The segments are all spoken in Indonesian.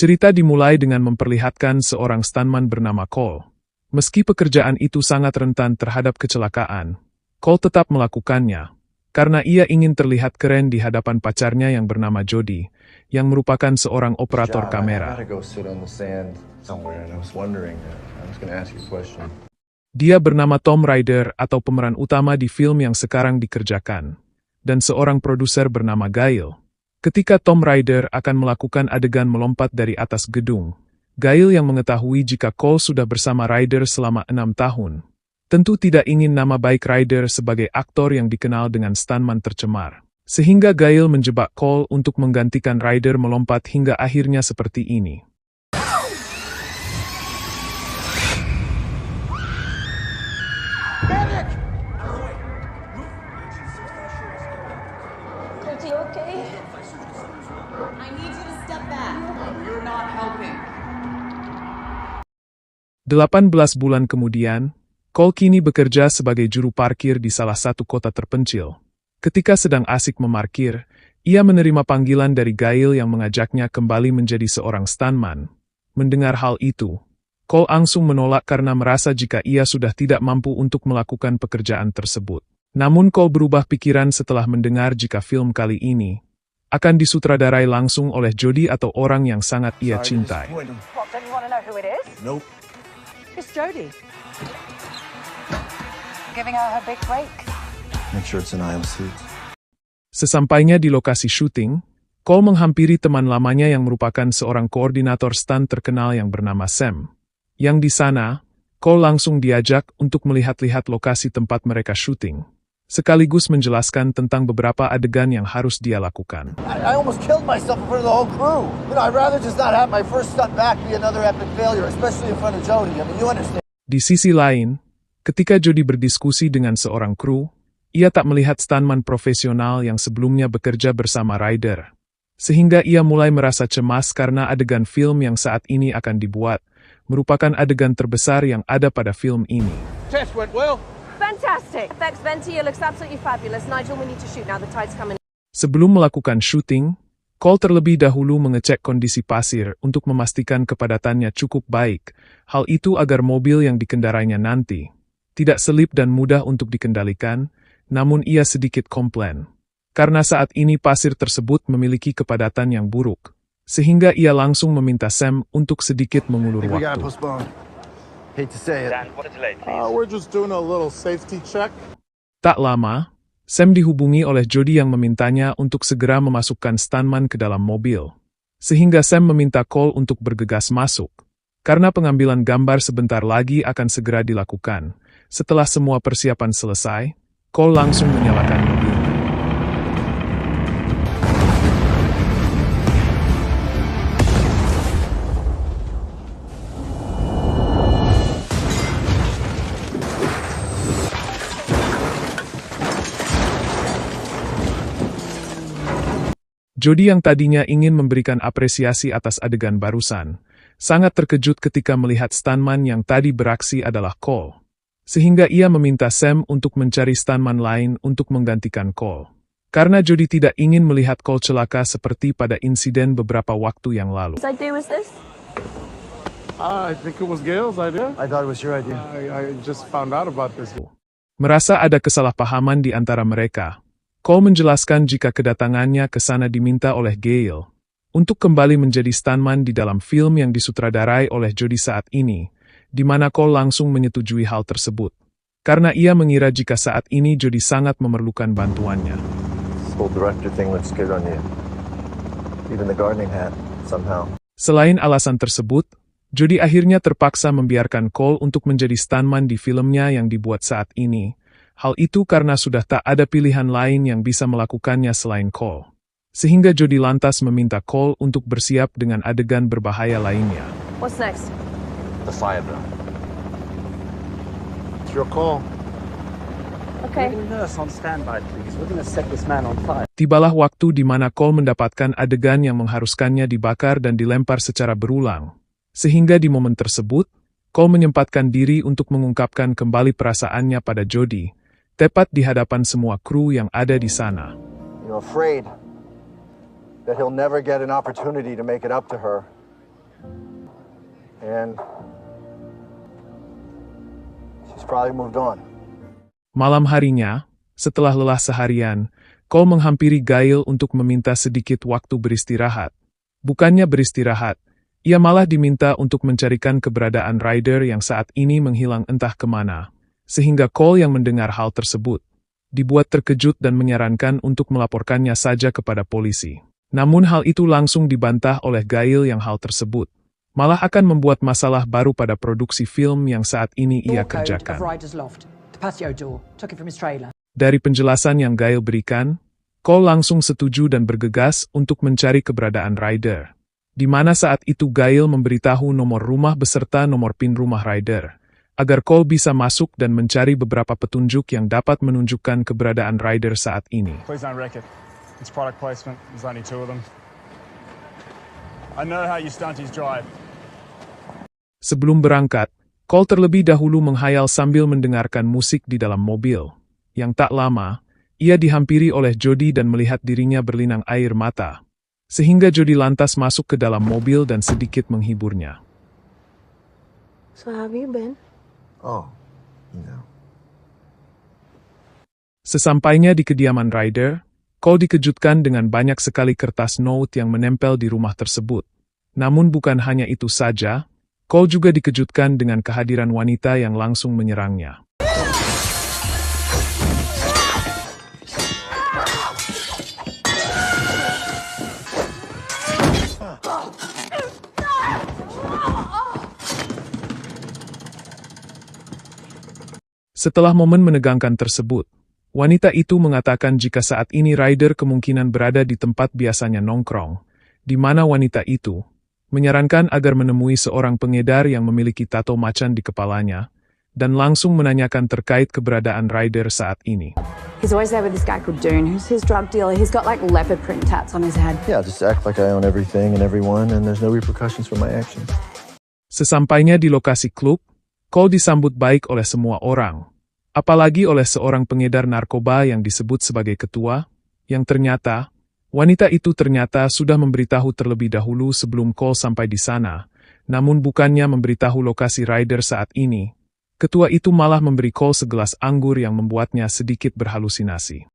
Cerita dimulai dengan memperlihatkan seorang stuntman bernama Cole. Meski pekerjaan itu sangat rentan terhadap kecelakaan, Cole tetap melakukannya, karena ia ingin terlihat keren di hadapan pacarnya yang bernama Jody, yang merupakan seorang operator kamera. Dia bernama Tom Ryder atau pemeran utama di film yang sekarang dikerjakan, dan seorang produser bernama Gail. Ketika Tom Ryder akan melakukan adegan melompat dari atas gedung, Gail yang mengetahui jika Cole sudah bersama Ryder selama 6 tahun, tentu tidak ingin nama baik Ryder sebagai aktor yang dikenal dengan stuntman tercemar. Sehingga Gail menjebak Cole untuk menggantikan Ryder melompat hingga akhirnya seperti ini. Okay? I need you to step back. You're not helping. 18 bulan kemudian, Cole kini bekerja sebagai juru parkir di salah satu kota terpencil. Ketika sedang asik memarkir, ia menerima panggilan dari Gail yang mengajaknya kembali menjadi seorang stuntman. Mendengar hal itu, Cole langsung menolak karena merasa jika ia sudah tidak mampu untuk melakukan pekerjaan tersebut. Namun Cole berubah pikiran setelah mendengar jika film kali ini akan disutradarai langsung oleh Jody atau orang yang sangat ia cintai. What, don't you want to know who it is? Nope. It's Jodie. Giving her her big break. Make sure it's an IM suit. Sesampainya di lokasi syuting, Cole menghampiri teman lamanya yang merupakan seorang koordinator stunt terkenal yang bernama Sam. Yang di sana, Cole langsung diajak untuk melihat-lihat lokasi tempat mereka syuting, sekaligus menjelaskan tentang beberapa adegan yang harus dia lakukan. I almost killed myself in front of the whole crew. You know, I'd rather just not have my first stunt back be another epic failure, especially in front of Jody. I mean, you understand. Di sisi lain, ketika Jody berdiskusi dengan seorang kru, ia tak melihat stuntman profesional yang sebelumnya bekerja bersama Ryder. Sehingga ia mulai merasa cemas karena adegan film yang saat ini akan dibuat merupakan adegan terbesar yang ada pada film ini. Test went well. Fantastic. Effects, Venti, it looks absolutely fabulous. Nigel, we need to shoot now. The tide's coming. Sebelum melakukan syuting, Cole terlebih dahulu mengecek kondisi pasir untuk memastikan kepadatannya cukup baik. Hal itu agar mobil yang dikendarainya nanti tidak selip dan mudah untuk dikendalikan, namun ia sedikit komplain. Karena saat ini pasir tersebut memiliki kepadatan yang buruk, sehingga ia langsung meminta Sam untuk sedikit mengulur waktu. Hate to say it. We're just doing a little safety check. Tak lama, Sam dihubungi oleh Jody yang memintanya untuk segera memasukkan stuntman ke dalam mobil. Sehingga Sam meminta Cole untuk bergegas masuk, karena pengambilan gambar sebentar lagi akan segera dilakukan. Setelah semua persiapan selesai, Cole langsung menyalakan mobil. Jody yang tadinya ingin memberikan apresiasi atas adegan barusan, sangat terkejut ketika melihat stuntman yang tadi beraksi adalah Cole. Sehingga ia meminta Sam untuk mencari stuntman lain untuk menggantikan Cole. Karena Jody tidak ingin melihat Cole celaka seperti pada insiden beberapa waktu yang lalu. Whose idea was this? I think it was Gail's idea. I thought it was your idea. I just found out about this. Merasa ada kesalahpahaman di antara mereka, Cole menjelaskan jika kedatangannya ke sana diminta oleh Gail untuk kembali menjadi stuntman di dalam film yang disutradarai oleh Jody saat ini, di mana Cole langsung menyetujui hal tersebut, karena ia mengira jika saat ini Jody sangat memerlukan bantuannya. This whole director thing looks good on you. Even the gardening hat, somehow. Selain alasan tersebut, Jody akhirnya terpaksa membiarkan Cole untuk menjadi stuntman di filmnya yang dibuat saat ini. Hal itu karena sudah tak ada pilihan lain yang bisa melakukannya selain Cole. Sehingga Jody lantas meminta Cole untuk bersiap dengan adegan berbahaya lainnya. What's next? The fire drill. It's your call. Okay. Nurse on standby, please. We're going to set this man on fire. Tibalah waktu di mana Cole mendapatkan adegan yang mengharuskannya dibakar dan dilempar secara berulang. Sehingga di momen tersebut, Cole menyempatkan diri untuk mengungkapkan kembali perasaannya pada Jody, tepat di hadapan semua kru yang ada di sana. You're afraid that he'll never get an opportunity to make it up to her And she's probably moved on. Malam harinya, setelah lelah seharian, Cole menghampiri Gail untuk meminta sedikit waktu beristirahat. Bukannya beristirahat, ia malah diminta untuk mencarikan keberadaan Ryder yang saat ini menghilang entah kemana. Sehingga Cole yang mendengar hal tersebut dibuat terkejut dan menyarankan untuk melaporkannya saja kepada polisi. Namun hal itu langsung dibantah oleh Gail yang hal tersebut malah akan membuat masalah baru pada produksi film yang saat ini ia kerjakan. Dari penjelasan yang Gail berikan, Cole langsung setuju dan bergegas untuk mencari keberadaan Ryder. Di mana saat itu Gail memberitahu nomor rumah beserta nomor PIN rumah Ryder, agar Cole bisa masuk dan mencari beberapa petunjuk yang dapat menunjukkan keberadaan Ryder saat ini. Please don't wreck it. It's product placement. There's only 2 of them. I know how you stunties drive. Sebelum berangkat, Cole terlebih dahulu menghayal sambil mendengarkan musik di dalam mobil. Yang tak lama, ia dihampiri oleh Jody dan melihat dirinya berlinang air mata. Sehingga Jody lantas masuk ke dalam mobil dan sedikit menghiburnya. So how have you been? Oh, you know. Sesampainya di kediaman Ryder, Cole dikejutkan dengan banyak sekali kertas note yang menempel di rumah tersebut. Namun bukan hanya itu saja, Cole juga dikejutkan dengan kehadiran wanita yang langsung menyerangnya. Setelah momen menegangkan tersebut, wanita itu mengatakan jika saat ini Ryder kemungkinan berada di tempat biasanya nongkrong, di mana wanita itu menyarankan agar menemui seorang pengedar yang memiliki tato macan di kepalanya, dan langsung menanyakan terkait keberadaan Ryder saat ini. He's always there with this guy called Dune, who's his drug dealer. He's got like leopard print tats on his head. Yeah, just act like I own everything and everyone, and there's no repercussions for my actions. Sesampainya di lokasi klub, Cole disambut baik oleh semua orang. Apalagi oleh seorang pengedar narkoba yang disebut sebagai ketua, yang ternyata, wanita itu ternyata sudah memberitahu terlebih dahulu sebelum Cole sampai di sana, namun bukannya memberitahu lokasi Ryder saat ini. Ketua itu malah memberi Cole segelas anggur yang membuatnya sedikit berhalusinasi.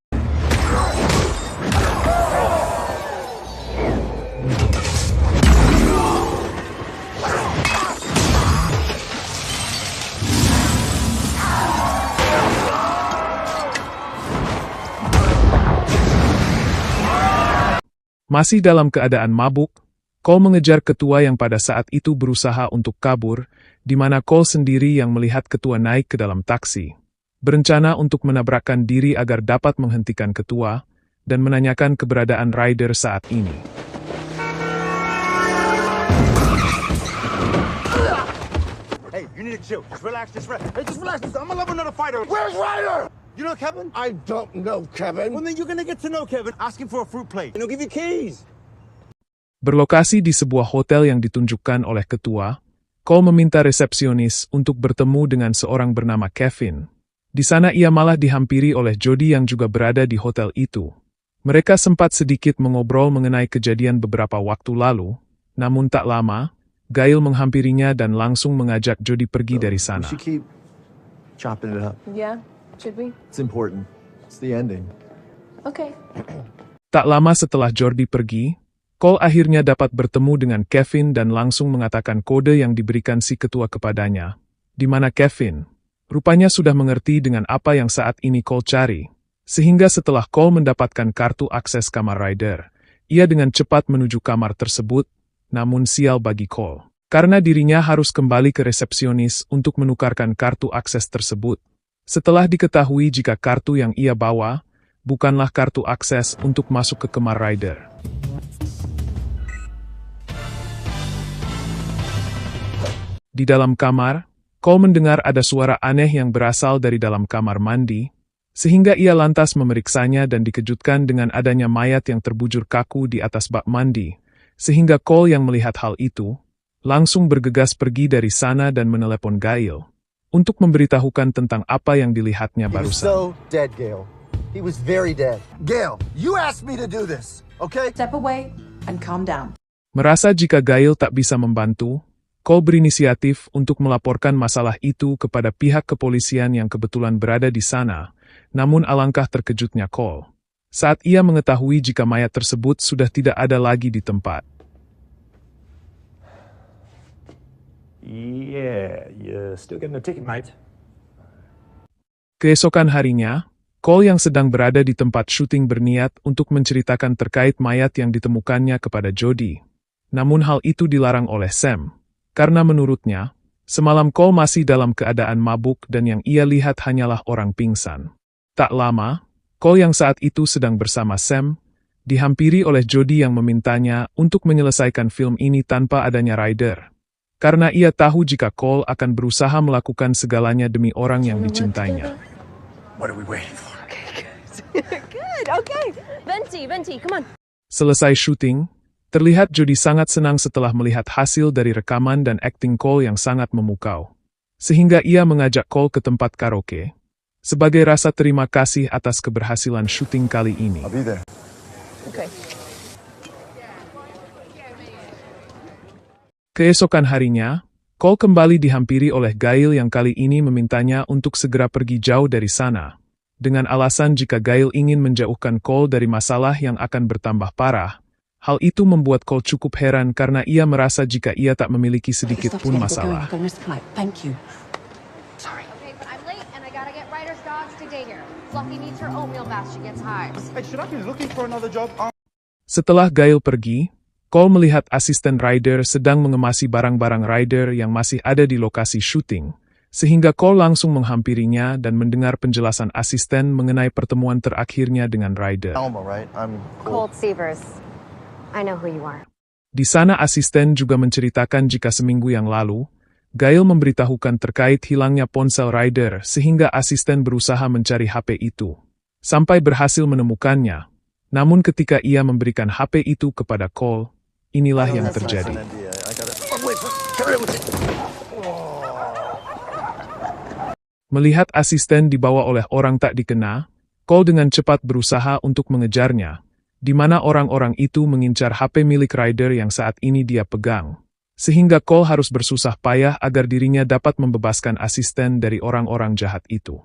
Masih dalam keadaan mabuk, Cole mengejar ketua yang pada saat itu berusaha untuk kabur, di mana Cole sendiri yang melihat ketua naik ke dalam taksi, berencana untuk menabrakkan diri agar dapat menghentikan ketua, dan menanyakan keberadaan Ryder saat ini. Hey, you need to chill. Just relax, Hey, just relax. I'm gonna love another fighter. Where's Ryder? You know Kevin? I don't know Kevin. Well, then you're gonna get to know Kevin. Ask him for a fruit plate, and he'll give you keys. Berlokasi di sebuah hotel yang ditunjukkan oleh ketua, Cole meminta resepsionis untuk bertemu dengan seorang bernama Kevin. Di sana ia malah dihampiri oleh Jody yang juga berada di hotel itu. Mereka sempat sedikit mengobrol mengenai kejadian beberapa waktu lalu, namun tak lama, Gail menghampirinya dan langsung mengajak Jody pergi dari sana. We should keep chopping it up. Yeah, should we? It's important. It's the ending. Okay. Tak lama setelah Jody pergi, Cole akhirnya dapat bertemu dengan Kevin dan langsung mengatakan kode yang diberikan si ketua kepadanya, di mana Kevin rupanya sudah mengerti dengan apa yang saat ini Cole cari. Sehingga setelah Cole mendapatkan kartu akses kamar Ryder, ia dengan cepat menuju kamar tersebut, namun sial bagi Cole, karena dirinya harus kembali ke resepsionis untuk menukarkan kartu akses tersebut. Setelah diketahui jika kartu yang ia bawa bukanlah kartu akses untuk masuk ke kamar Ryder. Di dalam kamar, Cole mendengar ada suara aneh yang berasal dari dalam kamar mandi, sehingga ia lantas memeriksanya dan dikejutkan dengan adanya mayat yang terbujur kaku di atas bak mandi, sehingga Cole yang melihat hal itu, langsung bergegas pergi dari sana dan menelepon Gail, untuk memberitahukan tentang apa yang dilihatnya barusan. He was so dead, Gail. He was very dead. Gail, you asked me to do this, okay? Step away and calm down. Merasa jika Gail tak bisa membantu, Cole berinisiatif untuk melaporkan masalah itu kepada pihak kepolisian yang kebetulan berada di sana. Namun alangkah terkejutnya Cole saat ia mengetahui jika mayat tersebut sudah tidak ada lagi di tempat. Yeah, you're still getting a ticket, mate. Keesokan harinya, Cole yang sedang berada di tempat syuting berniat untuk menceritakan terkait mayat yang ditemukannya kepada Jody. Namun hal itu dilarang oleh Sam. Karena menurutnya, semalam Cole masih dalam keadaan mabuk dan yang ia lihat hanyalah orang pingsan. Tak lama, Cole yang saat itu sedang bersama Sam, dihampiri oleh Jody yang memintanya untuk menyelesaikan film ini tanpa adanya Ryder. Karena ia tahu jika Cole akan berusaha melakukan segalanya demi orang yang dicintainya. What are we waiting for? Good, okay. Venti, come on. Selesai syuting, terlihat Jody sangat senang setelah melihat hasil dari rekaman dan akting Cole yang sangat memukau. Sehingga ia mengajak Cole ke tempat karaoke, sebagai rasa terima kasih atas keberhasilan syuting kali ini. I'll be there. Okay. Keesokan harinya, Cole kembali dihampiri oleh Gail yang kali ini memintanya untuk segera pergi jauh dari sana, dengan alasan jika Gail ingin menjauhkan Cole dari masalah yang akan bertambah parah. Hal itu membuat Cole cukup heran karena ia merasa jika ia tak memiliki sedikit pun masalah. Thank you. Okay, but I'm late and I gotta get Ryder's dogs to daycare. Fluffy needs her oatmeal bath, she gets hives. Hey, should I be looking for another job? Setelah Gail pergi, Cole melihat asisten Ryder sedang mengemasi barang-barang Ryder yang masih ada di lokasi syuting, sehingga Cole langsung menghampirinya dan mendengar penjelasan asisten mengenai pertemuan terakhirnya dengan Ryder. Elmo, right? I'm Colt Severs. I know who you are. Di sana asisten juga menceritakan jika seminggu yang lalu, Gail memberitahukan terkait hilangnya ponsel Ryder sehingga asisten berusaha mencari HP itu, sampai berhasil menemukannya. Namun ketika ia memberikan HP itu kepada Cole, inilah yang terjadi. Melihat asisten dibawa oleh orang tak dikenal, Cole dengan cepat berusaha untuk mengejarnya, di mana orang-orang itu mengincar HP milik Ryder yang saat ini dia pegang. Sehingga Cole harus bersusah payah agar dirinya dapat membebaskan asisten dari orang-orang jahat itu.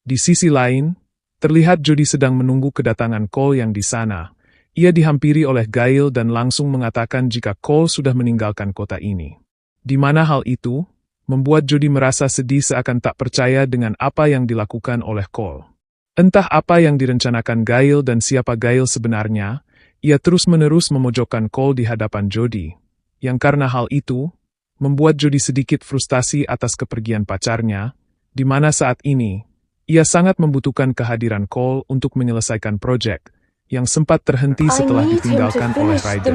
Di sisi lain, terlihat Jody sedang menunggu kedatangan Cole yang di sana. Ia dihampiri oleh Gail dan langsung mengatakan jika Cole sudah meninggalkan kota ini. Di mana hal itu membuat Jody merasa sedih seakan tak percaya dengan apa yang dilakukan oleh Cole. Entah apa yang direncanakan Gail dan siapa Gail sebenarnya, ia terus-menerus memojokkan Cole di hadapan Jody. Yang karena hal itu, membuat Jody sedikit frustasi atas kepergian pacarnya, di mana saat ini, ia sangat membutuhkan kehadiran Cole untuk menyelesaikan proyek yang sempat terhenti setelah ditinggalkan oleh Ryder.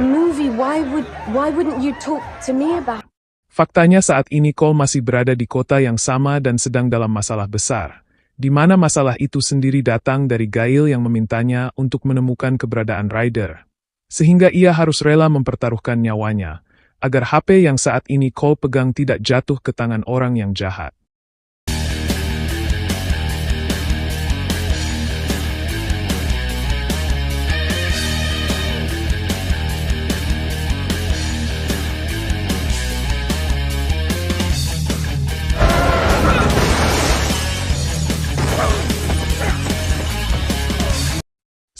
Faktanya saat ini Cole masih berada di kota yang sama dan sedang dalam masalah besar, di mana masalah itu sendiri datang dari Gail yang memintanya untuk menemukan keberadaan Ryder. Sehingga ia harus rela mempertaruhkan nyawanya, agar HP yang saat ini Cole pegang tidak jatuh ke tangan orang yang jahat.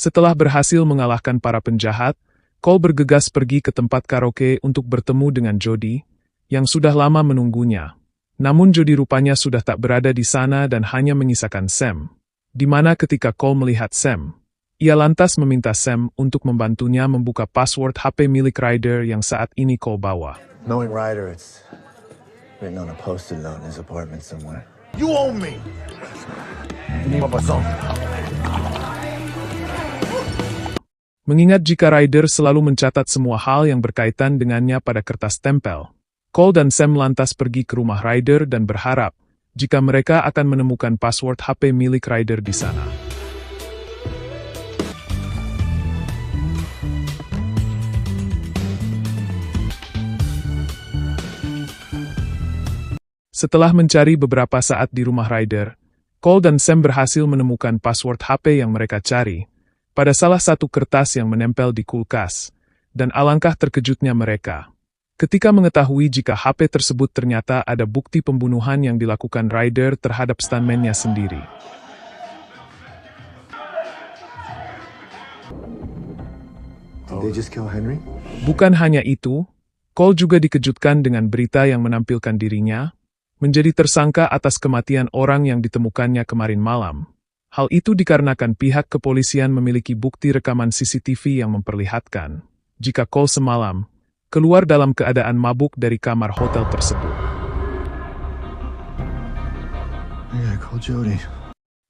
Setelah berhasil mengalahkan para penjahat, Cole bergegas pergi ke tempat karaoke untuk bertemu dengan Jody, yang sudah lama menunggunya. Namun Jody rupanya sudah tak berada di sana dan hanya menyisakan Sam. Di mana ketika Cole melihat Sam, ia lantas meminta Sam untuk membantunya membuka password HP milik Ryder yang saat ini Cole bawa. Knowing Ryder, it's written on a post-it note in his apartment somewhere. You owe me! Mengingat jika Ryder selalu mencatat semua hal yang berkaitan dengannya pada kertas tempel, Cole dan Sam lantas pergi ke rumah Ryder dan berharap jika mereka akan menemukan password HP milik Ryder di sana. Setelah mencari beberapa saat di rumah Ryder, Cole dan Sam berhasil menemukan password HP yang mereka cari pada salah satu kertas yang menempel di kulkas, dan alangkah terkejutnya mereka ketika mengetahui jika HP tersebut ternyata ada bukti pembunuhan yang dilakukan Ryder terhadap stuntman-nya sendiri. Did they just kill Henry? Bukan hanya itu, Cole juga dikejutkan dengan berita yang menampilkan dirinya menjadi tersangka atas kematian orang yang ditemukannya kemarin malam. Hal itu dikarenakan pihak kepolisian memiliki bukti rekaman CCTV yang memperlihatkan jika Cole semalam keluar dalam keadaan mabuk dari kamar hotel tersebut.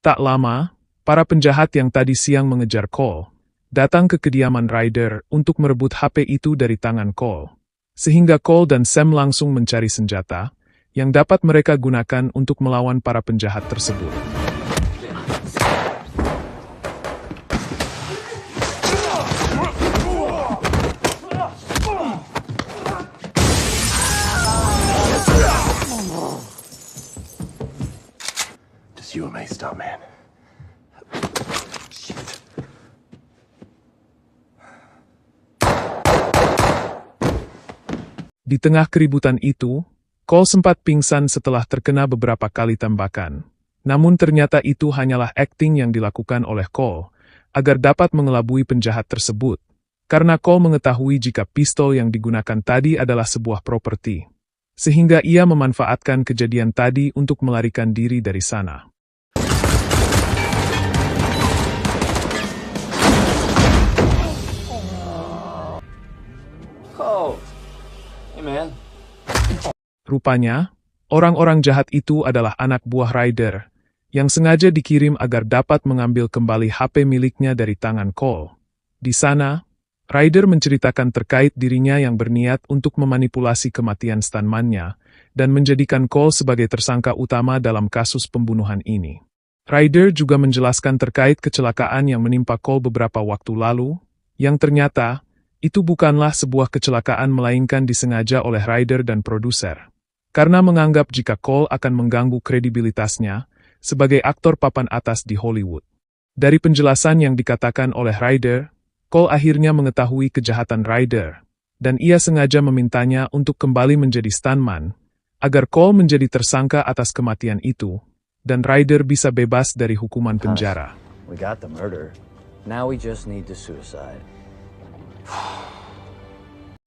Tak lama, para penjahat yang tadi siang mengejar Cole datang ke kediaman Ryder untuk merebut HP itu dari tangan Cole, sehingga Cole dan Sam langsung mencari senjata yang dapat mereka gunakan untuk melawan para penjahat tersebut. Just you and me, stuntman. Di tengah keributan itu, Cole sempat pingsan setelah terkena beberapa kali tembakan. Namun ternyata itu hanyalah akting yang dilakukan oleh Cole agar dapat mengelabui penjahat tersebut, karena Cole mengetahui jika pistol yang digunakan tadi adalah sebuah properti, sehingga ia memanfaatkan kejadian tadi untuk melarikan diri dari sana. Cole. Hey man. Rupanya, orang-orang jahat itu adalah anak buah Ryder, yang sengaja dikirim agar dapat mengambil kembali HP miliknya dari tangan Cole. Di sana, Ryder menceritakan terkait dirinya yang berniat untuk memanipulasi kematian stuntman-nya, dan menjadikan Cole sebagai tersangka utama dalam kasus pembunuhan ini. Ryder juga menjelaskan terkait kecelakaan yang menimpa Cole beberapa waktu lalu, yang ternyata itu bukanlah sebuah kecelakaan melainkan disengaja oleh Ryder dan produser, karena menganggap jika Cole akan mengganggu kredibilitasnya sebagai aktor papan atas di Hollywood. Dari penjelasan yang dikatakan oleh Ryder, Cole akhirnya mengetahui kejahatan Ryder, dan ia sengaja memintanya untuk kembali menjadi stuntman, agar Cole menjadi tersangka atas kematian itu, dan Ryder bisa bebas dari hukuman penjara. We got the murder. Now we just need the suicide.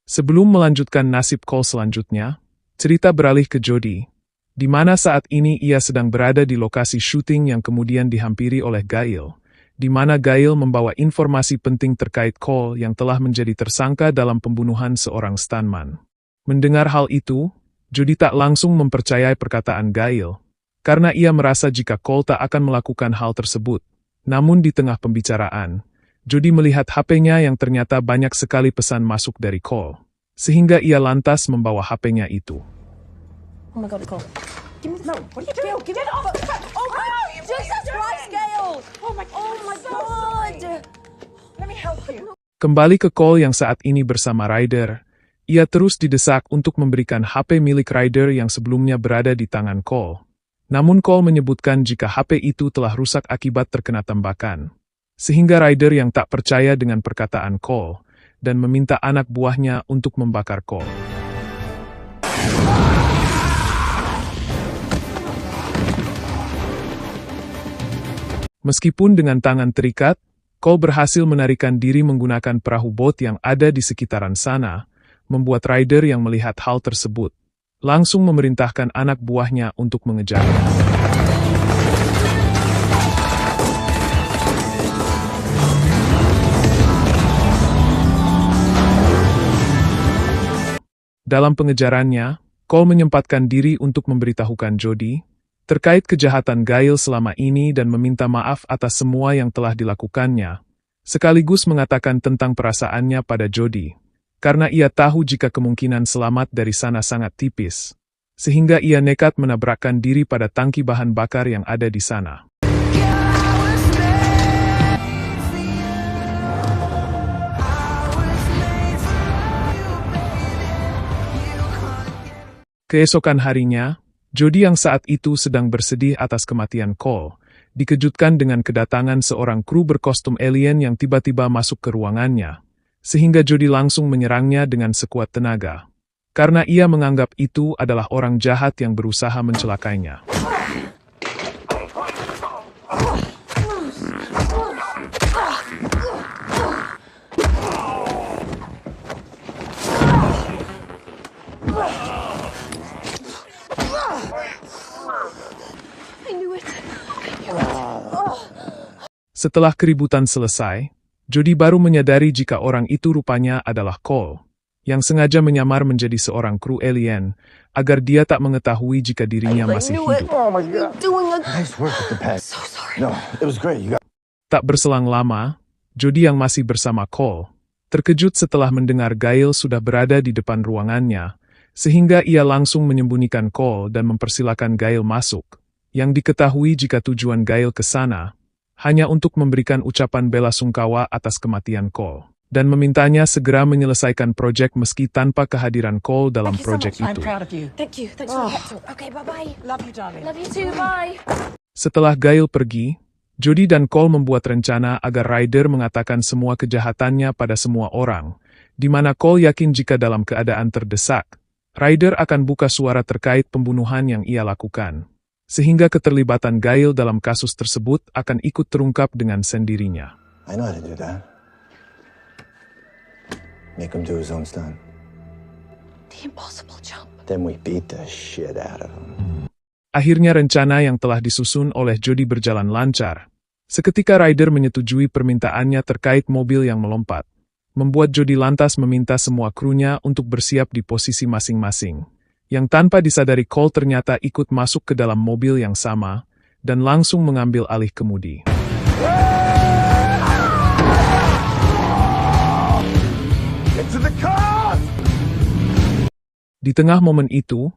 Sebelum melanjutkan nasib Cole selanjutnya, cerita beralih ke Jody, di mana saat ini ia sedang berada di lokasi syuting yang kemudian dihampiri oleh Gail, di mana Gail membawa informasi penting terkait Cole yang telah menjadi tersangka dalam pembunuhan seorang stuntman. Mendengar hal itu, Jody tak langsung mempercayai perkataan Gail, karena ia merasa jika Cole tak akan melakukan hal tersebut. Namun di tengah pembicaraan, Jody melihat HP-nya yang ternyata banyak sekali pesan masuk dari Cole, sehingga ia lantas membawa HP-nya itu. Oh my God, Nicole. Give me the... No, what are you doing? Give it off! Oh, Jesus Christ, Gail! Oh my God! Let me help you. Kembali ke Cole yang saat ini bersama Ryder, ia terus didesak untuk memberikan HP milik Ryder yang sebelumnya berada di tangan Cole. Namun Cole menyebutkan jika HP itu telah rusak akibat terkena tembakan, sehingga Ryder yang tak percaya dengan perkataan Cole, dan meminta anak buahnya untuk membakar Cole. Meskipun dengan tangan terikat, Cole berhasil menarikan diri menggunakan perahu bot yang ada di sekitaran sana, membuat Ryder yang melihat hal tersebut langsung memerintahkan anak buahnya untuk mengejarnya. Dalam pengejarannya, Cole menyempatkan diri untuk memberitahukan Jody terkait kejahatan Gail selama ini dan meminta maaf atas semua yang telah dilakukannya, sekaligus mengatakan tentang perasaannya pada Jody, karena ia tahu jika kemungkinan selamat dari sana sangat tipis, sehingga ia nekat menabrakkan diri pada tangki bahan bakar yang ada di sana. Keesokan harinya, Jody yang saat itu sedang bersedih atas kematian Cole, dikejutkan dengan kedatangan seorang kru berkostum alien yang tiba-tiba masuk ke ruangannya, sehingga Jody langsung menyerangnya dengan sekuat tenaga. Karena ia menganggap itu adalah orang jahat yang berusaha mencelakainya. Setelah keributan selesai, Jody baru menyadari jika orang itu rupanya adalah Cole, yang sengaja menyamar menjadi seorang kru alien, agar dia tak mengetahui jika dirinya masih hidup. Oh my God. Nice work with the pet. So sorry. No, it was great. You got... Tak berselang lama, Jody yang masih bersama Cole, terkejut setelah mendengar Gail sudah berada di depan ruangannya, sehingga ia langsung menyembunyikan Cole dan mempersilakan Gail masuk, yang diketahui jika tujuan Gail ke sana, hanya untuk memberikan ucapan bela sungkawa atas kematian Cole, dan memintanya segera menyelesaikan proyek meski tanpa kehadiran Cole dalam proyek itu. Thank you. Thanks for the pep talk. Okay, bye-bye. Love you, darling. Love you too, bye. Setelah Gail pergi, Jody dan Cole membuat rencana agar Ryder mengatakan semua kejahatannya pada semua orang, di mana Cole yakin jika dalam keadaan terdesak, Ryder akan buka suara terkait pembunuhan yang ia lakukan, sehingga keterlibatan Gail dalam kasus tersebut akan ikut terungkap dengan sendirinya. I know how to do that. Make him do his own stunt. The impossible jump. Then we beat the shit out of him. Akhirnya rencana yang telah disusun oleh Jody berjalan lancar. Seketika Ryder menyetujui permintaannya terkait mobil yang melompat, membuat Jody lantas meminta semua krunya untuk bersiap di posisi masing-masing, yang tanpa disadari Cole ternyata ikut masuk ke dalam mobil yang sama, dan langsung mengambil alih kemudi. Di tengah momen itu,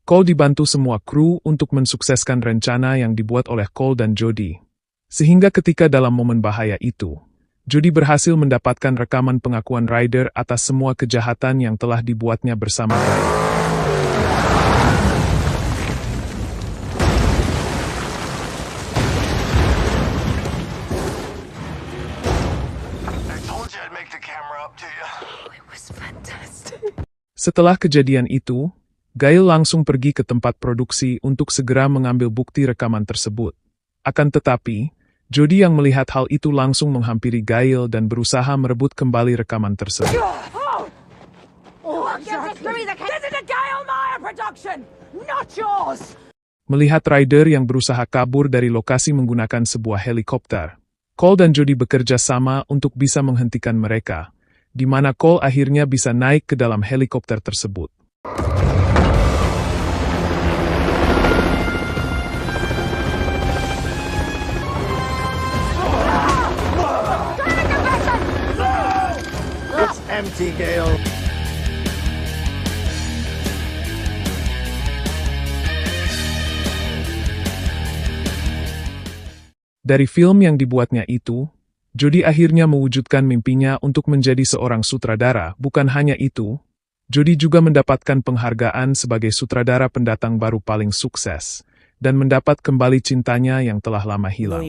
Cole dibantu semua kru untuk mensukseskan rencana yang dibuat oleh Cole dan Jody. Sehingga ketika dalam momen bahaya itu, Jody berhasil mendapatkan rekaman pengakuan Ryder atas semua kejahatan yang telah dibuatnya bersama Gail. Setelah kejadian itu, Gail langsung pergi ke tempat produksi untuk segera mengambil bukti rekaman tersebut. Akan tetapi, Jody yang melihat hal itu langsung menghampiri Gail dan berusaha merebut kembali rekaman tersebut. Melihat Ryder yang berusaha kabur dari lokasi menggunakan sebuah helikopter, Cole dan Jody bekerja sama untuk bisa menghentikan mereka, di mana Cole akhirnya bisa naik ke dalam helikopter tersebut. It's empty, Gail. Dari film yang dibuatnya itu, Jody akhirnya mewujudkan mimpinya untuk menjadi seorang sutradara. Bukan hanya itu, Jody juga mendapatkan penghargaan sebagai sutradara pendatang baru paling sukses, dan mendapat kembali cintanya yang telah lama hilang.